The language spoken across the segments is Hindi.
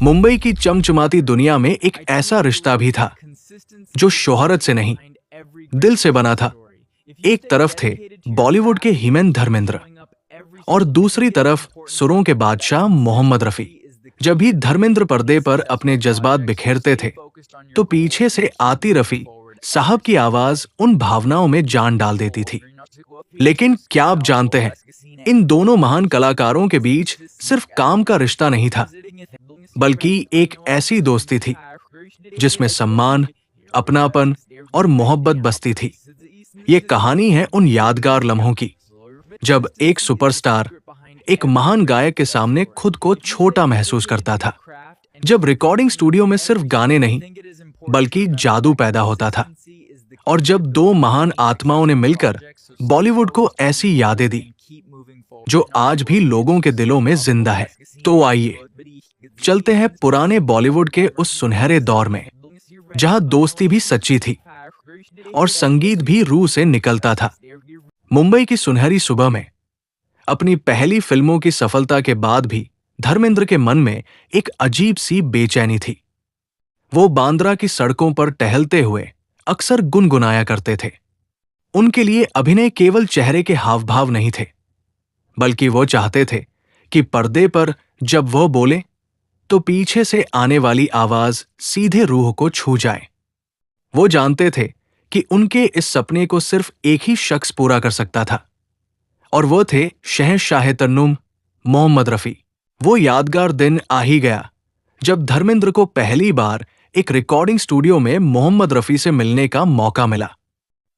मुंबई की चमचमाती दुनिया में एक ऐसा रिश्ता भी था जो शोहरत से नहीं, दिल से बना था। एक तरफ थे बॉलीवुड के हीमेन धर्मेंद्र और दूसरी तरफ सुरों के बादशाह मोहम्मद रफी। जब भी धर्मेंद्र पर्दे पर अपने जज्बात बिखेरते थे, तो पीछे से आती रफी साहब की आवाज उन भावनाओं में जान डाल देती थी। लेकिन क्या आप जानते हैं, इन दोनों महान कलाकारों के बीच सिर्फ काम का रिश्ता नहीं था, बल्कि एक ऐसी दोस्ती थी जिसमें सम्मान, अपनापन और मोहब्बत बसती थी। ये कहानी है उन यादगार लम्हों की, जब एक सुपरस्टार एक महान गायक के सामने खुद को छोटा महसूस करता था। जब रिकॉर्डिंग स्टूडियो में सिर्फ गाने नहीं, बल्कि जादू पैदा होता था। और जब दो महान आत्माओं ने मिलकर बॉलीवुड को ऐसी यादें दी जो आज भी लोगों के दिलों में जिंदा है। तो आइए चलते हैं पुराने बॉलीवुड के उस सुनहरे दौर में, जहां दोस्ती भी सच्ची थी और संगीत भी रूह से निकलता था। मुंबई की सुनहरी सुबह में अपनी पहली फिल्मों की सफलता के बाद भी धर्मेंद्र के मन में एक अजीब सी बेचैनी थी। वो बांद्रा की सड़कों पर टहलते हुए अक्सर गुनगुनाया करते थे। उनके लिए अभिनय केवल चेहरे के हाव-भाव नहीं थे, बल्कि वो चाहते थे कि पर्दे पर जब वो बोले, तो पीछे से आने वाली आवाज सीधे रूह को छू जाए। वो जानते थे कि उनके इस सपने को सिर्फ एक ही शख्स पूरा कर सकता था, और वो थे शहंशाह तरन्नुम मोहम्मद रफी। वो यादगार दिन आ ही गया जब धर्मेंद्र को पहली बार एक रिकॉर्डिंग स्टूडियो में मोहम्मद रफी से मिलने का मौका मिला।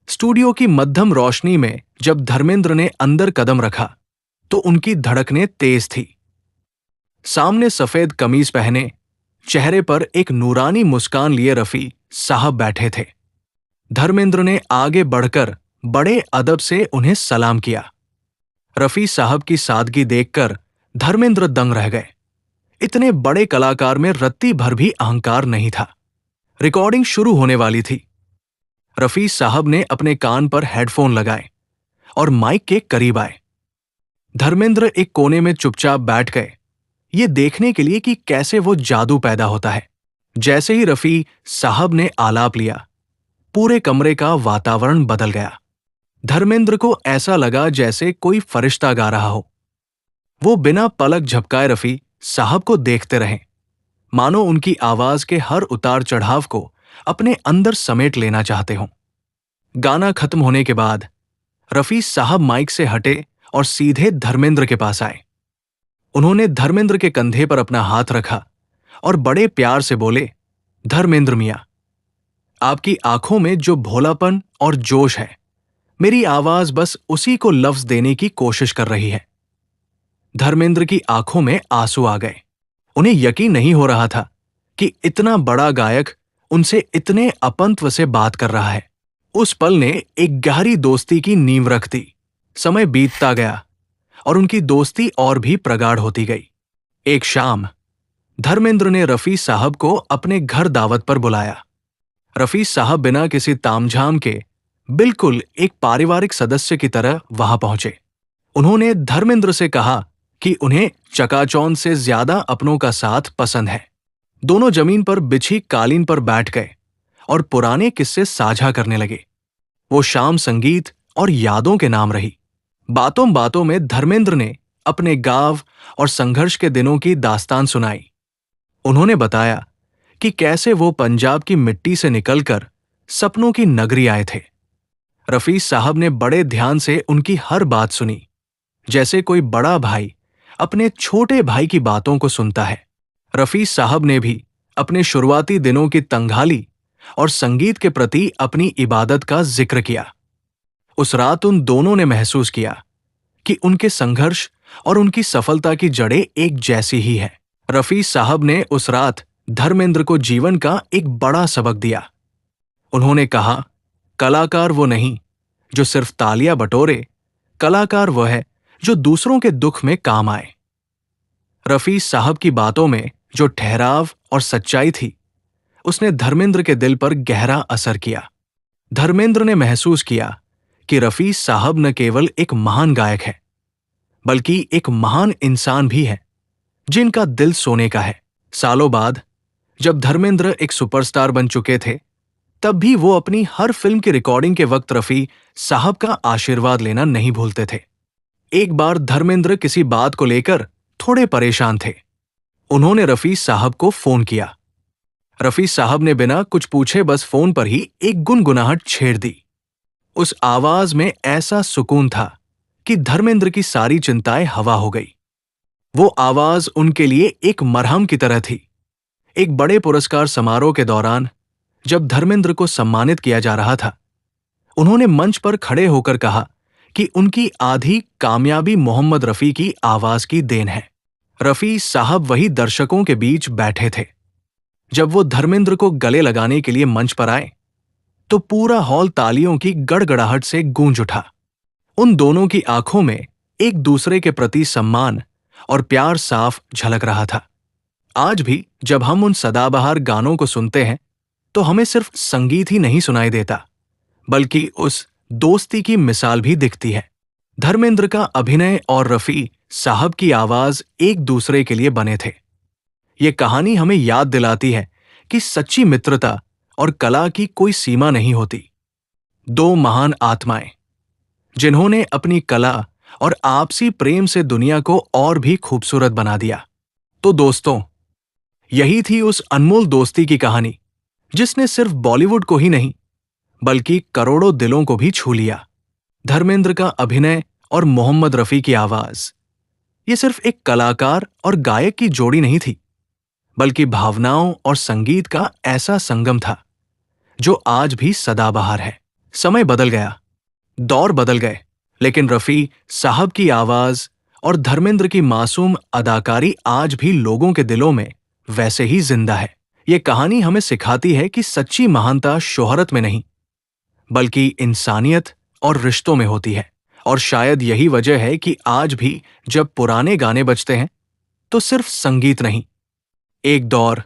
स्टूडियो की मध्यम रोशनी में जब धर्मेंद्र ने अंदर कदम रखा, तो उनकी धड़कनें तेज थी। सामने सफेद कमीज पहने, चेहरे पर एक नूरानी मुस्कान लिए रफी साहब बैठे थे। धर्मेंद्र ने आगे बढ़कर बड़े अदब से उन्हें सलाम किया। रफी साहब की सादगी देखकर धर्मेंद्र दंग रह गए। इतने बड़े कलाकार में रत्ती भर भी अहंकार नहीं था। रिकॉर्डिंग शुरू होने वाली थी। रफी साहब ने अपने कान पर हेडफोन लगाए और माइक के करीब आए। धर्मेंद्र एक कोने में चुपचाप बैठ गए, ये देखने के लिए कि कैसे वो जादू पैदा होता है। जैसे ही रफी साहब ने आलाप लिया, पूरे कमरे का वातावरण बदल गया। धर्मेंद्र को ऐसा लगा जैसे कोई फरिश्ता गा रहा हो। वो बिना पलक झपकाए रफी साहब को देखते रहे, मानो उनकी आवाज के हर उतार चढ़ाव को अपने अंदर समेट लेना चाहते हों। गाना खत्म होने के बाद रफी साहब माइक से हटे और सीधे धर्मेंद्र के पास आए। उन्होंने धर्मेंद्र के कंधे पर अपना हाथ रखा और बड़े प्यार से बोले, धर्मेंद्र मियां, आपकी आंखों में जो भोलापन और जोश है, मेरी आवाज बस उसी को लफ्ज देने की कोशिश कर रही है। धर्मेंद्र की आंखों में आंसू आ गए। उन्हें यकीन नहीं हो रहा था कि इतना बड़ा गायक उनसे इतने अपंत्व से बात कर रहा है। उस पल ने एक गहरी दोस्ती की नींव रख दी। समय बीतता गया और उनकी दोस्ती और भी प्रगाढ़ होती गई। एक शाम धर्मेंद्र ने रफी साहब को अपने घर दावत पर बुलाया। रफी साहब बिना किसी तामझाम के बिल्कुल एक पारिवारिक सदस्य की तरह वहां पहुंचे। उन्होंने धर्मेंद्र से कहा कि उन्हें चकाचौंध से ज्यादा अपनों का साथ पसंद है। दोनों जमीन पर बिछी कालीन पर बैठ गए और पुराने किस्से साझा करने लगे। वो शाम संगीत और यादों के नाम रही। बातों बातों में धर्मेंद्र ने अपने गांव और संघर्ष के दिनों की दास्तान सुनाई। उन्होंने बताया कि कैसे वो पंजाब की मिट्टी से निकलकर सपनों की नगरी आए थे। रफी साहब ने बड़े ध्यान से उनकी हर बात सुनी, जैसे कोई बड़ा भाई अपने छोटे भाई की बातों को सुनता है। रफी साहब ने भी अपने शुरुआती दिनों की तंगहाली और संगीत के प्रति अपनी इबादत का जिक्र किया। उस रात उन दोनों ने महसूस किया कि उनके संघर्ष और उनकी सफलता की जड़ें एक जैसी ही है। रफी साहब ने उस रात धर्मेंद्र को जीवन का एक बड़ा सबक दिया। उन्होंने कहा, कलाकार वो नहीं जो सिर्फ तालियां बटोरे, कलाकार वो है जो दूसरों के दुख में काम आए। रफी साहब की बातों में जो ठहराव और सच्चाई थी, उसने धर्मेंद्र के दिल पर गहरा असर किया। धर्मेंद्र ने महसूस किया कि रफी साहब न केवल एक महान गायक है, बल्कि एक महान इंसान भी है, जिनका दिल सोने का है। सालों बाद जब धर्मेंद्र एक सुपरस्टार बन चुके थे, तब भी वो अपनी हर फिल्म की रिकॉर्डिंग के वक्त रफी साहब का आशीर्वाद लेना नहीं भूलते थे। एक बार धर्मेंद्र किसी बात को लेकर थोड़े परेशान थे। उन्होंने रफी साहब को फोन किया। रफी साहब ने बिना कुछ पूछे बस फोन पर ही एक गुनगुनाहट छेड़ दी। उस आवाज में ऐसा सुकून था कि धर्मेंद्र की सारी चिंताएं हवा हो गई। वो आवाज उनके लिए एक मरहम की तरह थी। एक बड़े पुरस्कार समारोह के दौरान जब धर्मेंद्र को सम्मानित किया जा रहा था, उन्होंने मंच पर खड़े होकर कहा कि उनकी आधी कामयाबी मोहम्मद रफी की आवाज की देन है। रफी साहब वही दर्शकों के बीच बैठे थे। जब वो धर्मेंद्र को गले लगाने के लिए मंच पर आए, तो पूरा हॉल तालियों की गड़गड़ाहट से गूंज उठा। उन दोनों की आंखों में एक दूसरे के प्रति सम्मान और प्यार साफ झलक रहा था। आज भी जब हम उन सदाबहार गानों को सुनते हैं, तो हमें सिर्फ संगीत ही नहीं सुनाई देता, बल्कि उस दोस्ती की मिसाल भी दिखती है। धर्मेंद्र का अभिनय और रफी साहब की आवाज एक दूसरे के लिए बने थे। ये कहानी हमें याद दिलाती है कि सच्ची मित्रता और कला की कोई सीमा नहीं होती। दो महान आत्माएं जिन्होंने अपनी कला और आपसी प्रेम से दुनिया को और भी खूबसूरत बना दिया। तो दोस्तों, यही थी उस अनमोल दोस्ती की कहानी जिसने सिर्फ बॉलीवुड को ही नहीं, बल्कि करोड़ों दिलों को भी छू लिया। धर्मेंद्र का अभिनय और मोहम्मद रफी की आवाज, ये सिर्फ एक कलाकार और गायक की जोड़ी नहीं थी, बल्कि भावनाओं और संगीत का ऐसा संगम था जो आज भी सदाबहार है। समय बदल गया, दौर बदल गए, लेकिन रफी साहब की आवाज और धर्मेंद्र की मासूम अदाकारी आज भी लोगों के दिलों में वैसे ही जिंदा है। ये कहानी हमें सिखाती है कि सच्ची महानता शोहरत में नहीं, बल्कि इंसानियत और रिश्तों में होती है। और शायद यही वजह है कि आज भी जब पुराने गाने बजते हैं, तो सिर्फ संगीत नहीं, एक दौर,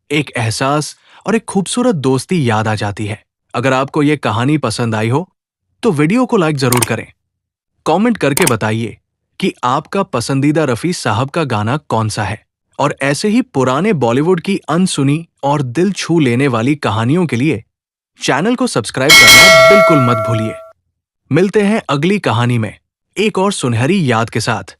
एक एहसास और एक खूबसूरत दोस्ती याद आ जाती है। अगर आपको ये कहानी पसंद आई हो, तो वीडियो को लाइक जरूर करें। कमेंट करके बताइए कि आपका पसंदीदा रफी साहब का गाना कौन सा है। और ऐसे ही पुराने बॉलीवुड की अनसुनी और दिल छू लेने वाली कहानियों के लिए चैनल को सब्सक्राइब करना बिल्कुल मत भूलिए। मिलते हैं अगली कहानी में एक और सुनहरी याद के साथ।